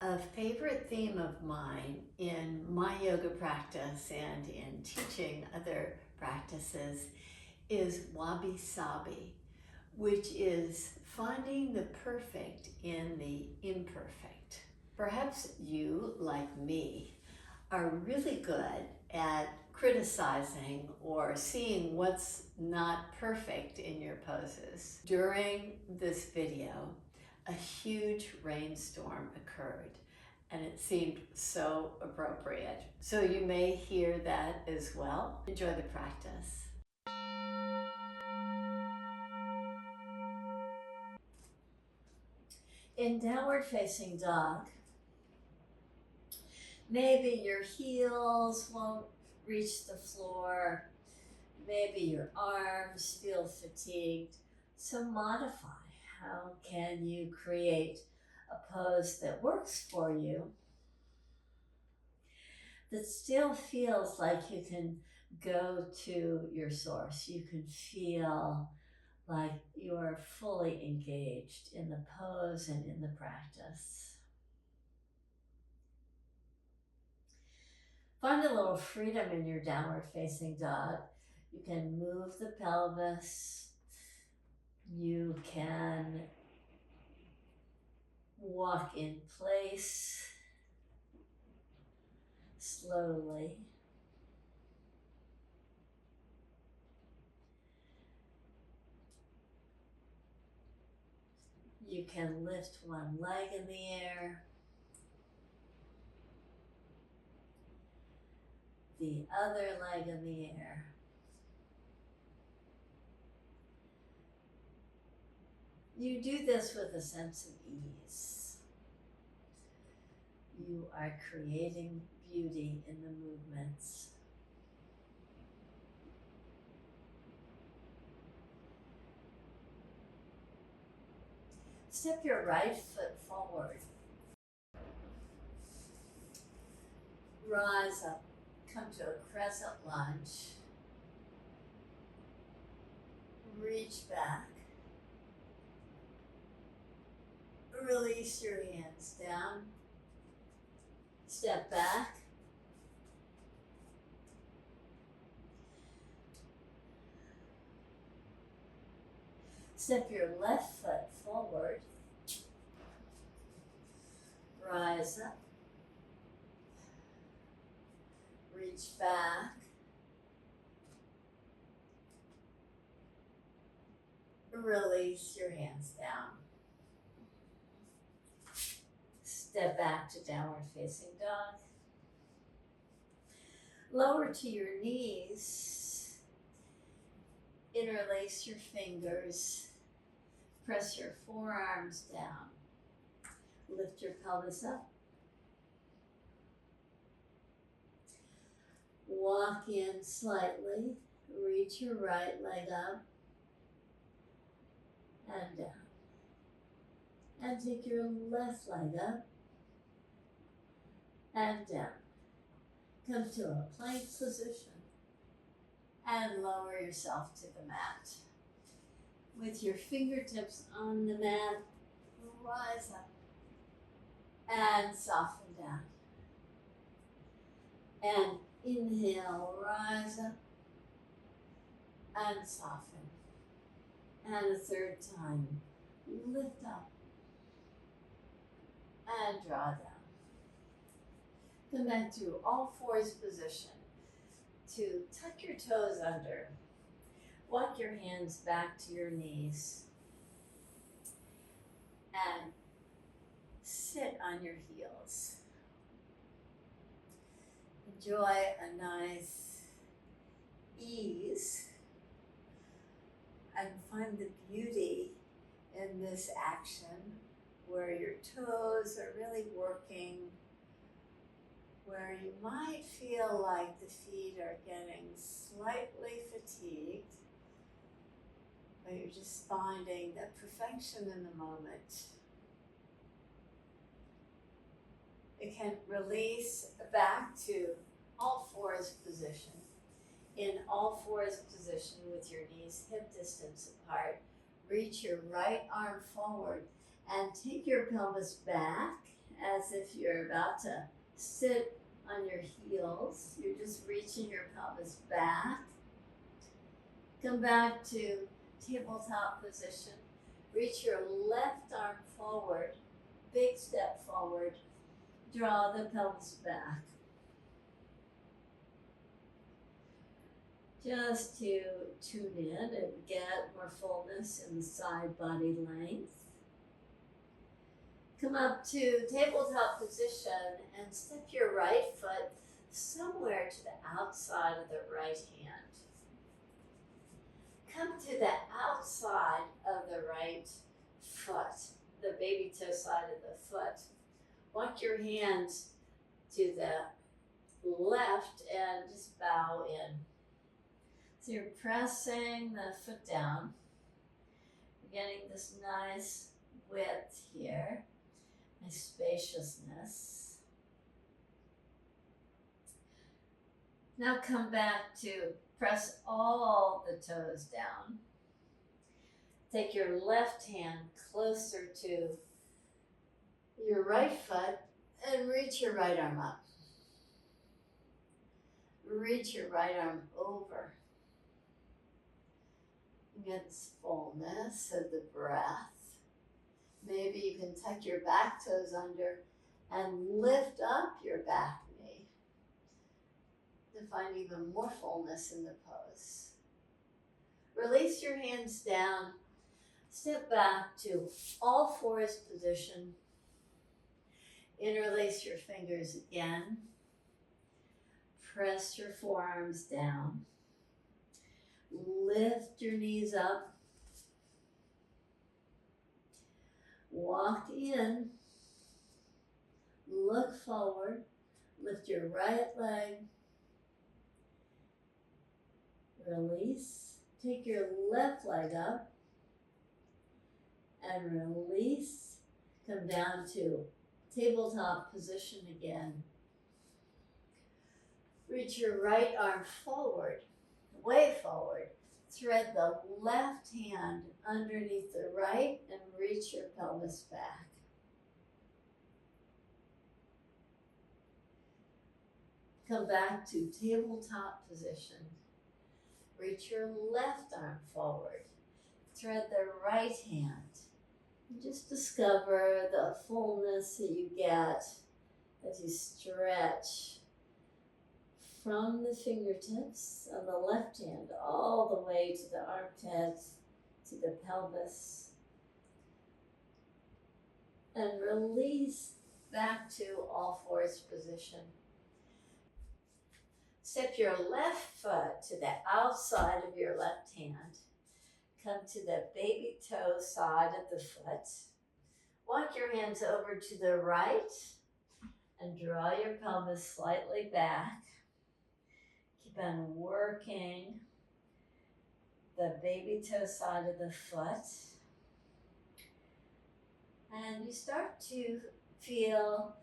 A favorite theme of mine in my yoga practice and in teaching other practices is Wabi-Sabi, which is finding the perfect in the imperfect. Perhaps you, like me, are really good at criticizing or seeing what's not perfect in your poses. During this video, a huge rainstorm occurred and it seemed so appropriate. So you may hear that as well. Enjoy the practice. In downward facing dog, maybe your heels won't reach the floor, maybe your arms feel fatigued. So modify. How can you create a pose that works for you, that still feels like you can go to your source? You can feel like you are fully engaged in the pose and in the practice. Find a little freedom in your downward facing dog. You can move the pelvis. You can walk in place slowly. You can lift one leg in the air, the other leg in the air. You do this with a sense of ease. You are creating beauty in the movements. Step your right foot forward. Rise up, come to a crescent lunge. Reach back. Release your hands down. Step back. Step your left foot forward. Rise up. Reach back. Release your hands down. Step back to downward facing dog. Lower to your knees. Interlace your fingers. Press your forearms down. Lift your pelvis up. Walk in slightly. Reach your right leg up and down. And take your left leg up and down. Come to a plank position and lower yourself to the mat. With your fingertips on the mat, rise up and soften down. And inhale, rise up and soften. And a third time, lift up and draw down. Come back to all fours position. To tuck your toes under. Walk your hands back to your knees. And sit on your heels. Enjoy a nice ease and find the beauty in this action where your toes are really working, where you might feel like the feet are getting slightly fatigued, but you're just finding the perfection in the moment. It can release back to all fours position. In all fours position with your knees hip distance apart, reach your right arm forward and take your pelvis back as if you're about to sit on your heels. You're just reaching your pelvis back. Come back to tabletop position. Reach your left arm forward, big step forward. Draw the pelvis back. Just to tune in and get more fullness in the side body length. Come up to tabletop position and step your right foot somewhere to the outside of the right hand. Come to the outside of the right foot, the baby toe side of the foot. Walk your hands to the left and just bow in. So you're pressing the foot down. You're getting this nice width here, nice spaciousness. Now come back to press all the toes down. Take your left hand closer to your right foot and reach your right arm up. Reach your right arm over. Get this fullness of the breath. Maybe you can tuck your back toes under and lift up your back knee to find even more fullness in the pose. Release your hands down. Step back to all fours position. Interlace your fingers again. Press your forearms down. Lift your knees up. Walk in. Look forward. Lift your right leg. Release. Take your left leg up. And release. Come down to tabletop position again. Reach your right arm forward, way forward. Thread the left hand underneath the right and reach your pelvis back. Come back to tabletop position. Reach your left arm forward. Thread the right hand. And just discover the fullness that you get as you stretch from the fingertips on the left hand all the way to the armpit, to the pelvis. And release back to all fours position. Step your left foot to the outside of your left hand. Come to the baby toe side of the foot. Walk your hands over to the right and draw your pelvis slightly back. Keep on working the baby toe side of the foot. And you start to feel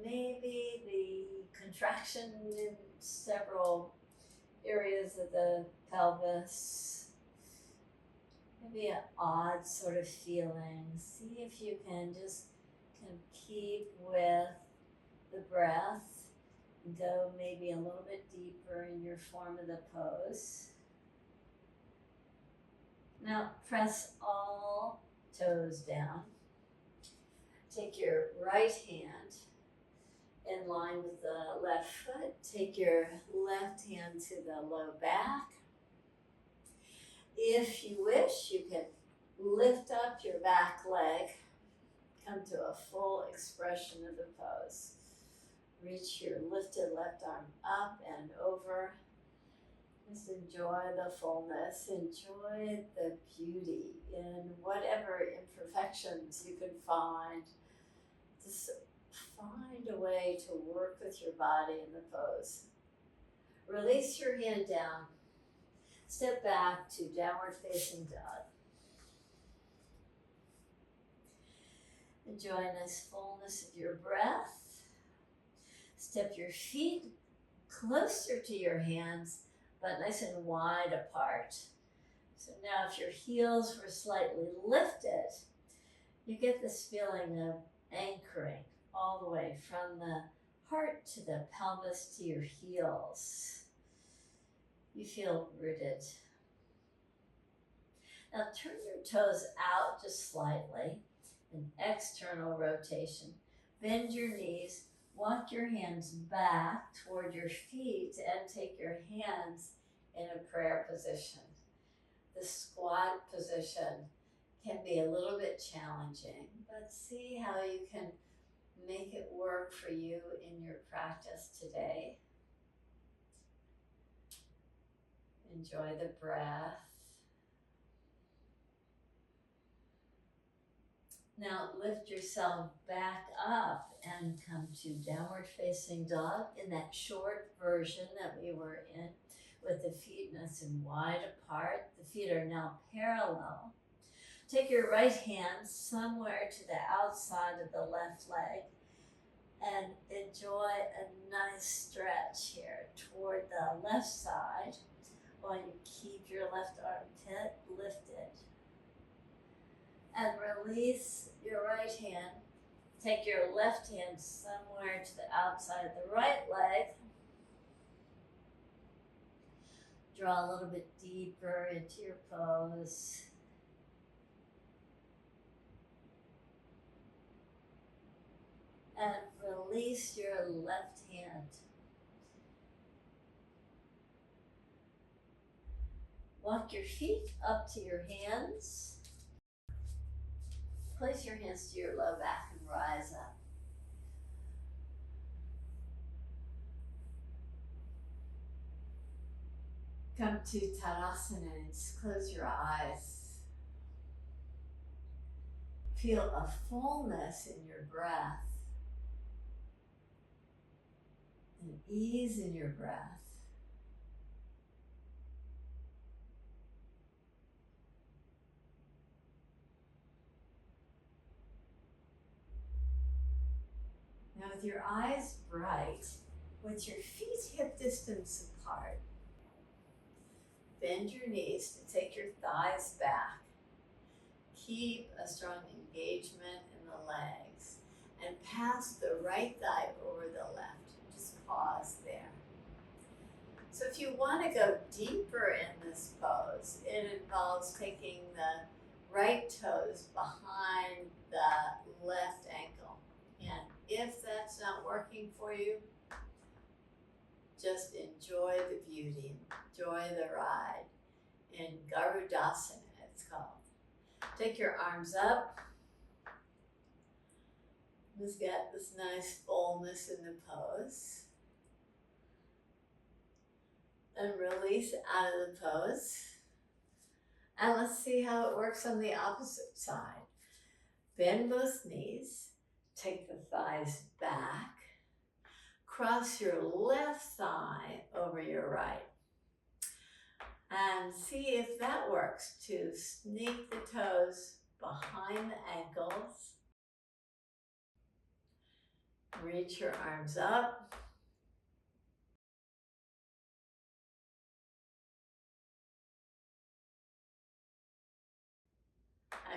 maybe the contraction in several areas of the pelvis. Maybe an odd sort of feeling. See if you can just keep with the breath. Go maybe a little bit deeper in your form of the pose. Now press all toes down. Take your right hand in line with the left foot. Take your left hand to the low back. If you wish, you can lift up your back leg. Come to a full expression of the pose. Reach your lifted left arm up and over. Just enjoy the fullness. Enjoy the beauty in whatever imperfections you can find. Just find a way to work with your body in the pose. Release your hand down. Step back to downward facing dog. Enjoy a nice fullness of your breath. Step your feet closer to your hands, but nice and wide apart. So now if your heels were slightly lifted, you get this feeling of anchoring all the way from the heart to the pelvis to your heels. You feel rooted. Now turn your toes out just slightly, an external rotation. Bend your knees, walk your hands back toward your feet and take your hands in a prayer position. The squat position can be a little bit challenging, but see how you can make it work for you in your practice today. Enjoy the breath. Now lift yourself back up and come to downward facing dog in that short version that we were in, with the feet nice and wide apart. The feet are now parallel. Take your right hand somewhere to the outside of the left leg and enjoy a nice stretch here toward the left side while you keep your left armpit lifted. And release your right hand. Take your left hand somewhere to the outside of the right leg. Draw a little bit deeper into your pose. And release your left hand. Walk your feet up to your hands. Place your hands to your low back and rise up. Come to Tadasana and close your eyes. Feel a fullness in your breath, an ease in your breath. Now with your eyes bright, with your feet hip distance apart, bend your knees to take your thighs back. Keep a strong engagement in the legs and pass the right thigh over the left. Just pause there. So if you want to go deeper in this pose, it involves taking the right toes behind the left ankle. And if that's not working for you, just enjoy the beauty, enjoy the ride. In Garudasana, it's called. Take your arms up. Just get this nice fullness in the pose. And release out of the pose. And let's see how it works on the opposite side. Bend both knees. Take the thighs back. Cross your left thigh over your right. And see if that works to sneak the toes behind the ankles. Reach your arms up.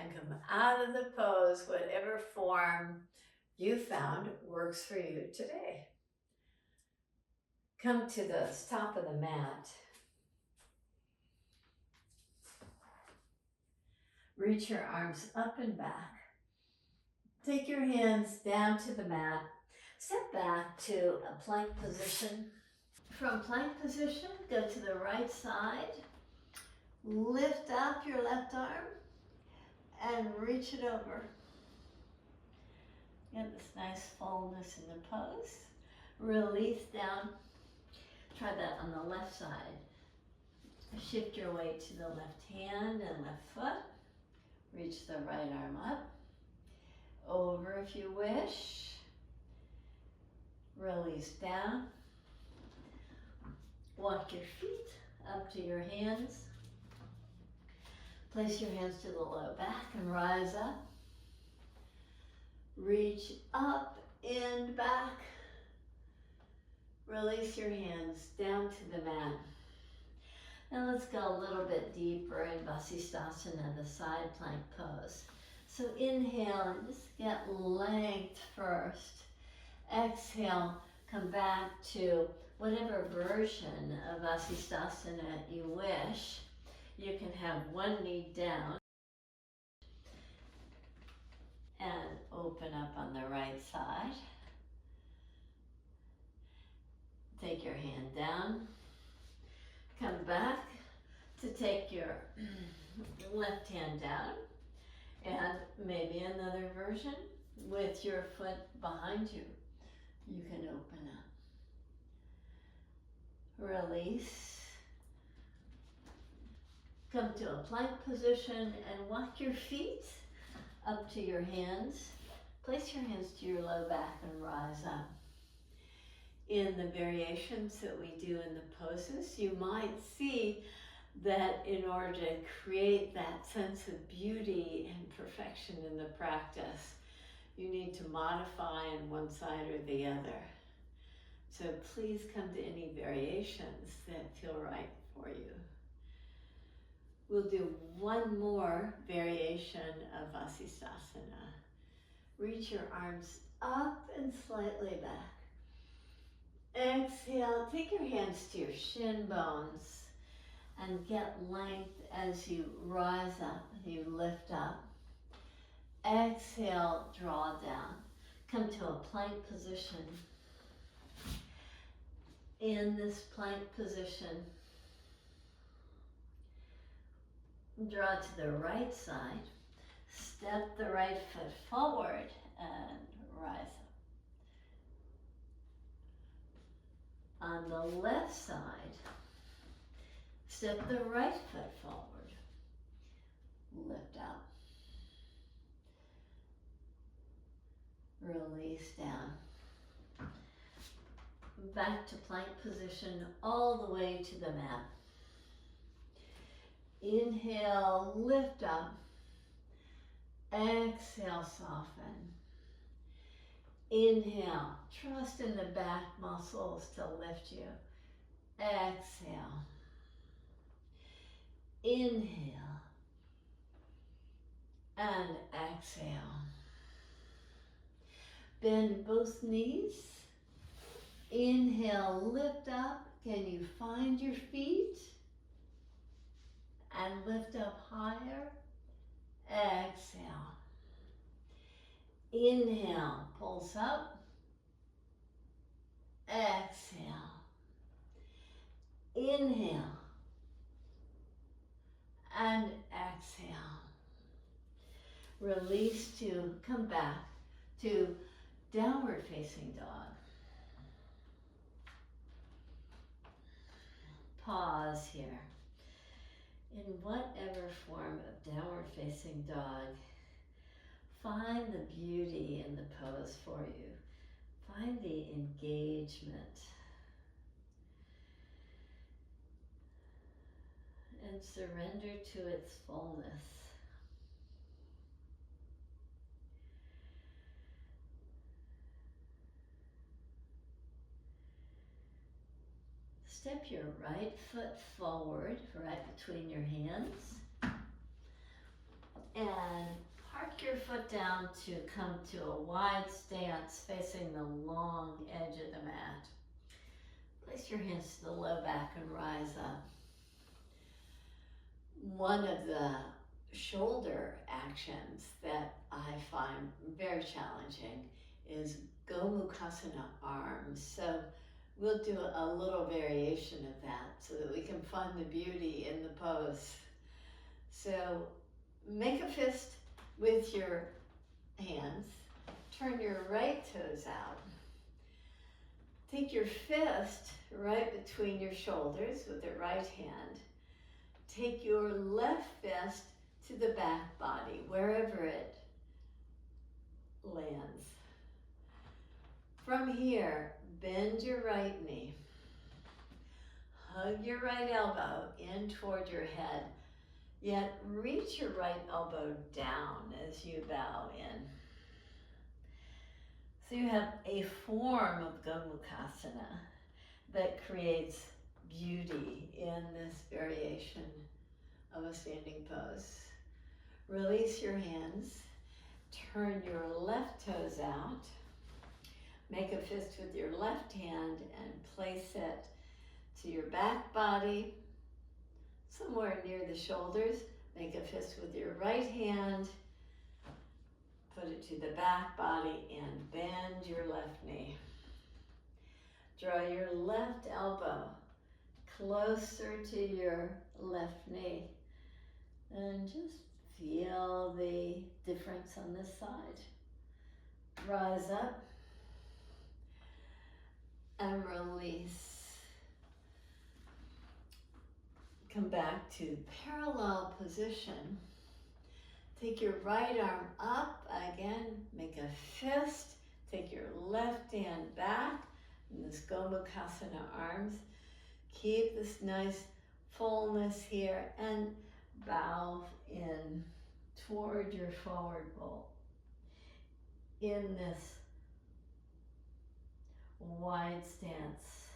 And come out of the pose, whatever form you found works for you today. Come to the top of the mat. Reach your arms up and back. Take your hands down to the mat. Step back to a plank position. From plank position, go to the right side. Lift up your left arm and reach it over. Get this nice fullness in the pose. Release down. Try that on the left side. Shift your weight to the left hand and left foot. Reach the right arm up. Over if you wish. Release down. Walk your feet up to your hands. Place your hands to the low back and rise up. Reach up and back. Release your hands down to the mat. Now let's go a little bit deeper in Vasisthasana, the side plank pose. So inhale and just get length first. Exhale, come back to whatever version of Vasisthasana you wish. You can have one knee down and open up on the right side. Take your hand down. Come back to take your left hand down, and maybe another version with your foot behind you. You can open up. Release. Come to a plank position and walk your feet up to your hands. Place your hands to your low back and rise up. In the variations that we do in the poses, you might see that in order to create that sense of beauty and perfection in the practice, you need to modify on one side or the other. So please come to any variations that feel right for you. We'll do one more variation of Vasisthasana. Reach your arms up and slightly back. Exhale, take your hands to your shin bones and get length as you rise up, you lift up. Exhale, draw down. Come to a plank position. In this plank position, draw to the right side. Step the right foot forward and rise up. On the left side, step the right foot forward. Lift up. Release down. Back to plank position all the way to the mat. Inhale, lift up. Exhale, soften. Inhale, trust in the back muscles to lift you. Exhale. Inhale. And exhale. Bend both knees. Inhale, lift up. Can you find your feet? And lift up higher. Exhale. Inhale, pulse up. Exhale. Inhale. And exhale. Release to come back to downward facing dog. Pause here. In whatever form of downward facing dog, find the beauty in the pose for you. Find the engagement. And surrender to its fullness. Step your right foot forward, right between your hands. And park your foot down to come to a wide stance facing the long edge of the mat. Place your hands to the low back and rise up. One of the shoulder actions that I find very challenging is Gomukhasana arms. So we'll do a little variation of that so that we can find the beauty in the pose. So make a fist with your hands. Turn your right toes out. Take your fist right between your shoulders with the right hand. Take your left fist to the back body, wherever it lands. From here, bend your right knee. Hug your right elbow in toward your head, yet reach your right elbow down as you bow in. So you have a form of Gomukhasana that creates beauty in this variation of a standing pose. Release your hands. Turn your left toes out. Make a fist with your left hand and place it to your back body, somewhere near the shoulders. Make a fist with your right hand, put it to the back body and bend your left knee. Draw your left elbow closer to your left knee and just feel the difference on this side. Rise up and release. Come back to parallel position. Take your right arm up again, make a fist. Take your left hand back in this Gomukhasana arms. Keep this nice fullness here and bow in toward your forward fold. In this wide stance.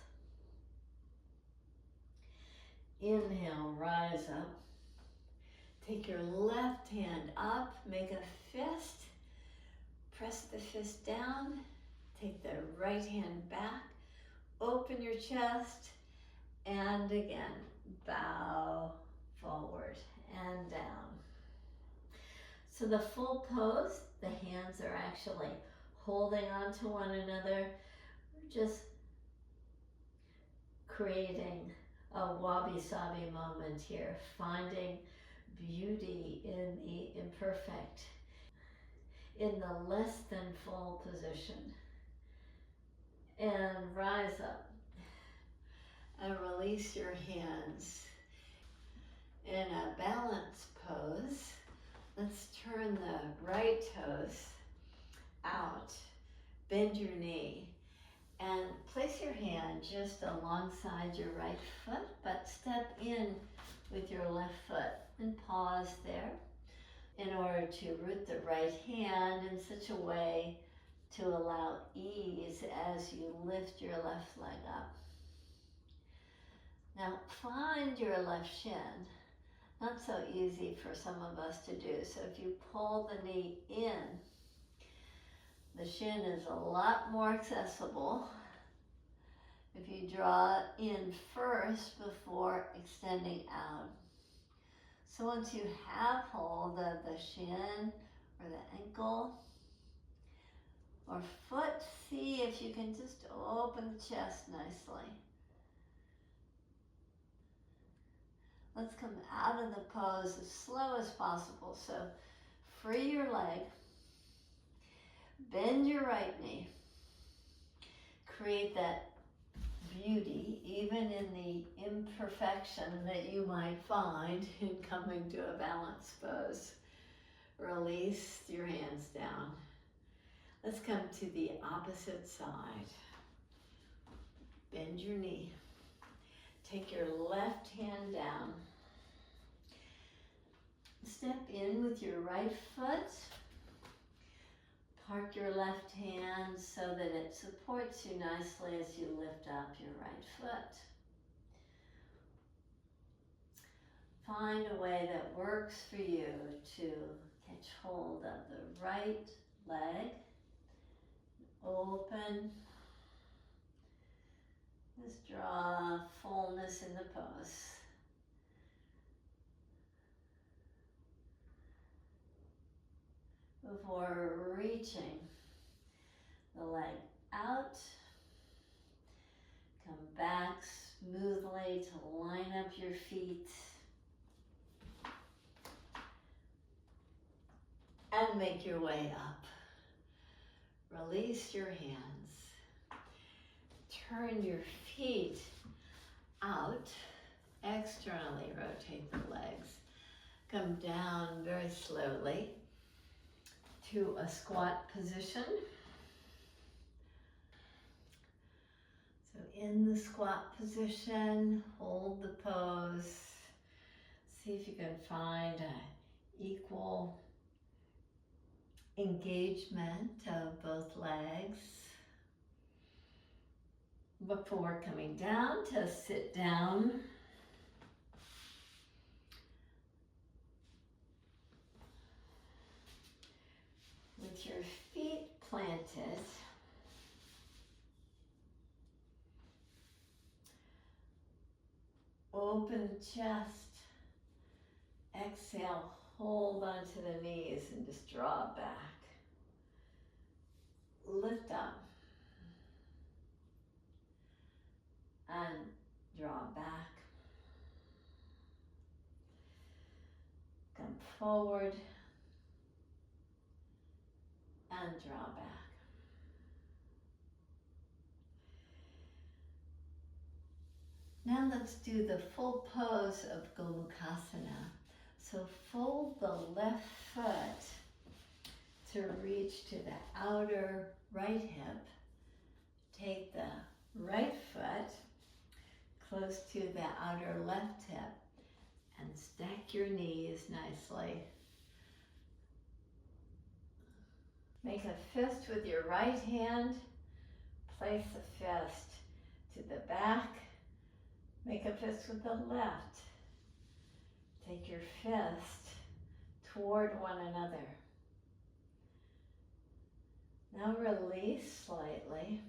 Inhale, rise up. Take your left hand up, make a fist. Press the fist down. Take the right hand back. Open your chest. And again, bow forward and down. So the full pose, the hands are actually holding on to one another. We're just creating a Wabi-Sabi moment here, finding beauty in the imperfect, in the less than full position. And rise up and release your hands. In a balance pose, let's turn the right toes out, bend your knee, and place your hand just alongside your right foot, but step in with your left foot and pause there in order to root the right hand in such a way to allow ease as you lift your left leg up. Now find your left shin. Not so easy for some of us to do, so if you pull the knee in, the shin is a lot more accessible if you draw in first before extending out. So once you have hold of the shin or the ankle or foot, see if you can just open the chest nicely. Let's come out of the pose as slow as possible. So free your leg, bend your right knee, create that beauty even in the imperfection that you might find in coming to a balance pose. Release your hands down. Let's come to the opposite side. Bend your knee. Take your left hand down. Step in with your right foot. Park your left hand so that it supports you nicely as you lift up your right foot. Find a way that works for you to catch hold of the right leg. Open. Just draw fullness in the pose. Before reaching the leg out, come back smoothly to line up your feet and make your way up. Release your hands. Turn your feet out, externally rotate the legs. Come down very slowly to a squat position. So in the squat position, hold the pose. See if you can find an equal engagement of both legs. Before coming down to sit down. With your feet planted, open the chest. Exhale, hold onto the knees and just draw back. Lift up. And draw back. Come forward. And draw back. Now let's do the full pose of Gomukhasana. So fold the left foot to reach to the outer right hip. Take the right foot close to the outer left hip and stack your knees nicely. Make a fist with your right hand. Place the fist to the back. Make a fist with the left. Take your fist toward one another. Now release slightly.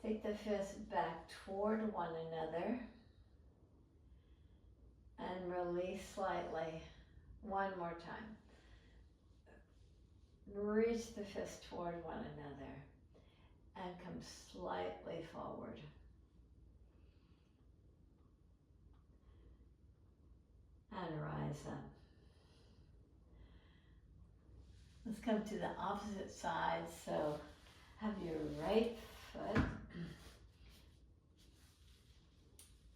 Take the fist back toward one another. And release slightly. One more time. Reach the fist toward one another and come slightly forward. And rise up. Let's come to the opposite side. So have your right foot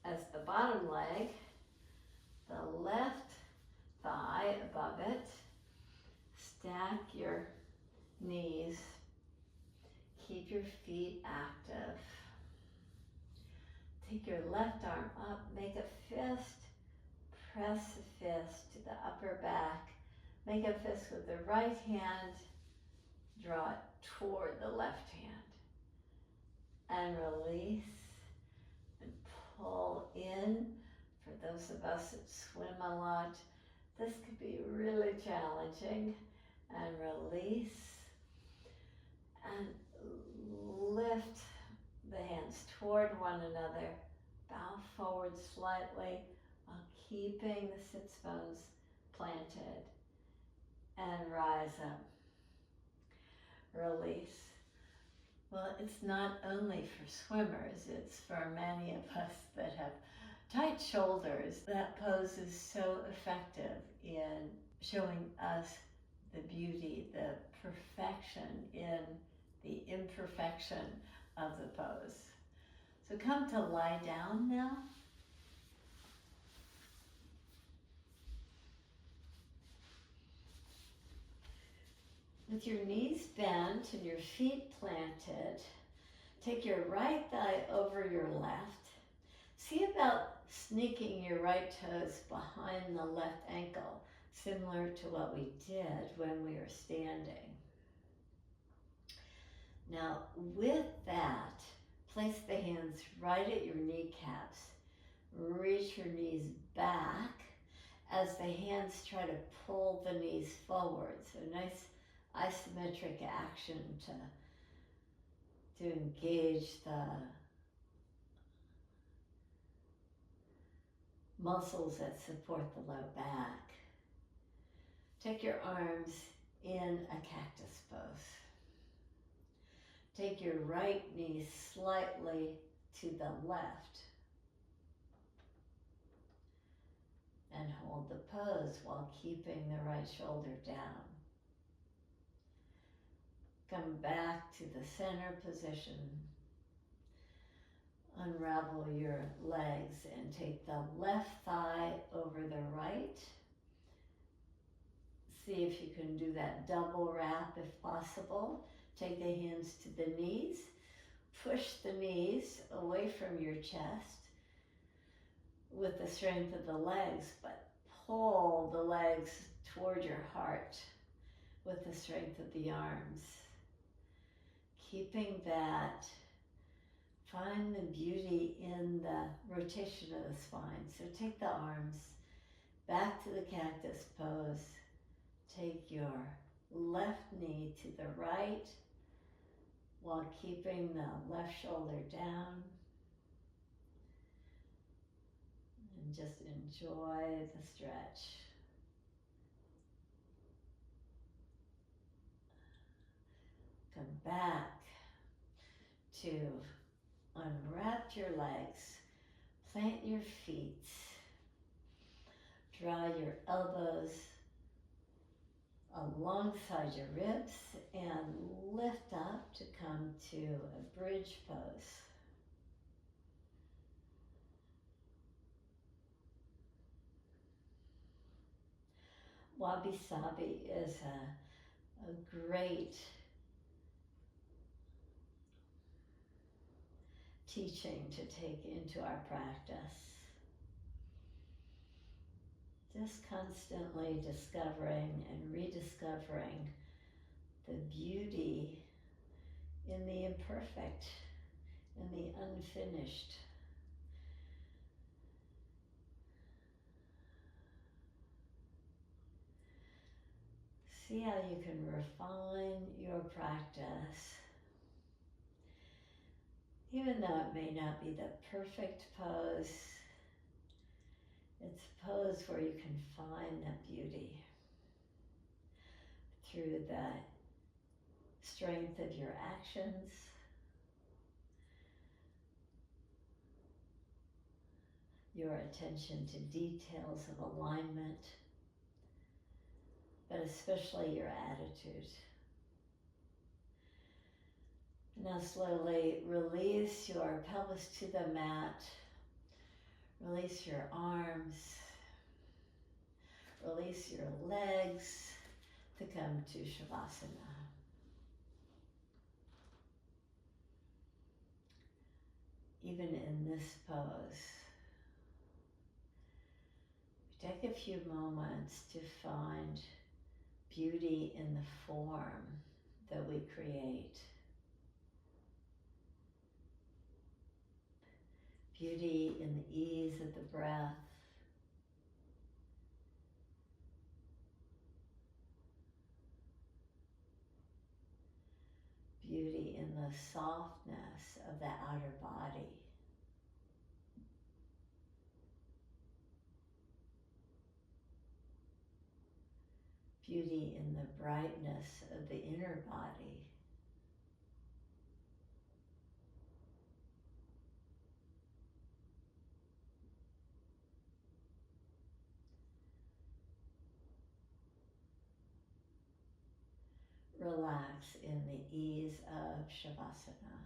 as the bottom leg, the left thigh above it. Stack your knees. Keep your feet active. Take your left arm up, make a fist. Press the fist to the upper back. Make a fist with the right hand. Draw it toward the left hand. And release. And pull in. For those of us that swim a lot, this could be really challenging. And release. And lift the hands toward one another. Bow forward slightly. Keeping the sits bones planted and rise up. Release. Well, it's not only for swimmers, it's for many of us that have tight shoulders. That pose is so effective in showing us the beauty, the perfection in the imperfection of the pose. So come to lie down now. With your knees bent and your feet planted, take your right thigh over your left. See about sneaking your right toes behind the left ankle, similar to what we did when we were standing. Now, with that, place the hands right at your kneecaps. Reach your knees back as the hands try to pull the knees forward. So nice isometric action to engage the muscles that support the low back. Take your arms in a cactus pose. Take your right knee slightly to the left and hold the pose while keeping the right shoulder down. Come back to the center position. Unravel your legs and take the left thigh over the right. See if you can do that double wrap if possible. Take the hands to the knees. Push the knees away from your chest with the strength of the legs, but pull the legs toward your heart with the strength of the arms. Keeping that, find the beauty in the rotation of the spine. So take the arms back to the cactus pose. Take your left knee to the right while keeping the left shoulder down. and just enjoy the stretch. Come back to unwrap your legs, plant your feet, draw your elbows alongside your ribs and lift up to come to a bridge pose. Wabi-Sabi is a great teaching to take into our practice. Just constantly discovering and rediscovering the beauty in the imperfect, in the unfinished. See how you can refine your practice. Even though it may not be the perfect pose, it's a pose where you can find that beauty through the strength of your actions, your attention to details of alignment, but especially your attitude. Now slowly release your pelvis to the mat, release your arms, release your legs to come to Shavasana. Even in this pose, take a few moments to find beauty in the form that we create. Beauty in the ease of the breath. Beauty in the softness of the outer body. Beauty in the brightness of the inner body. Relax in the ease of Shavasana.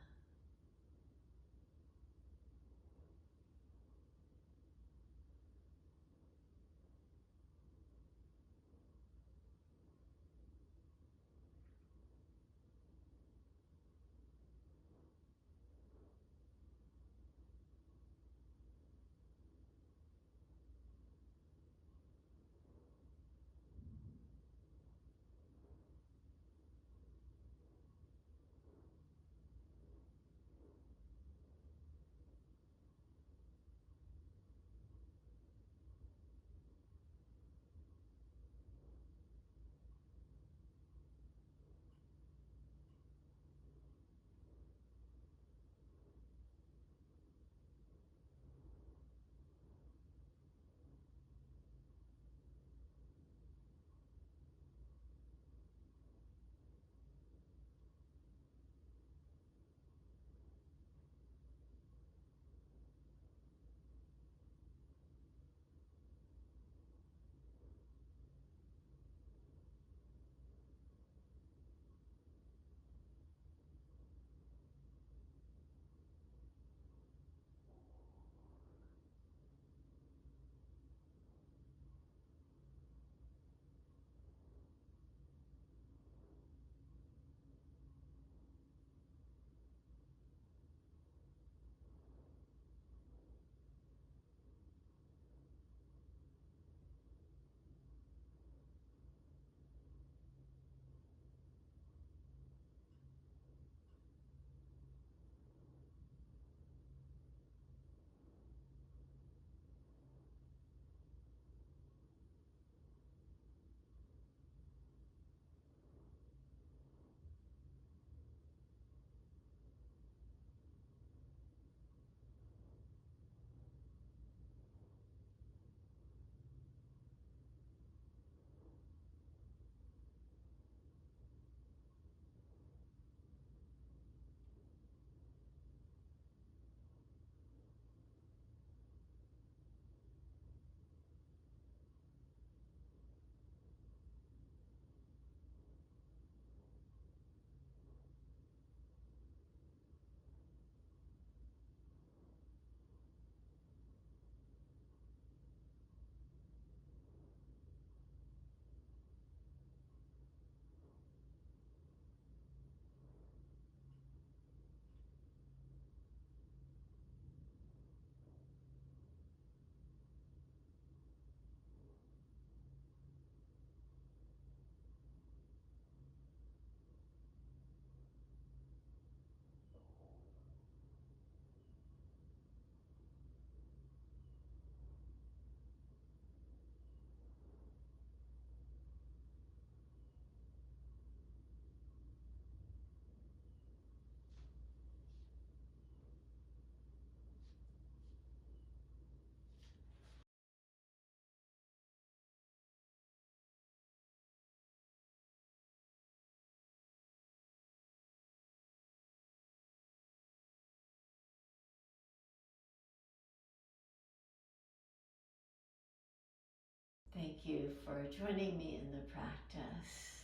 thank you for joining me in the practice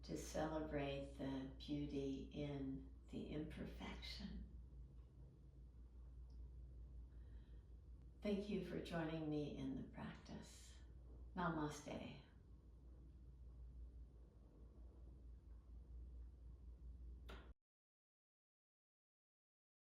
to celebrate the beauty in the imperfection. Thank you for joining me in the practice. Namaste.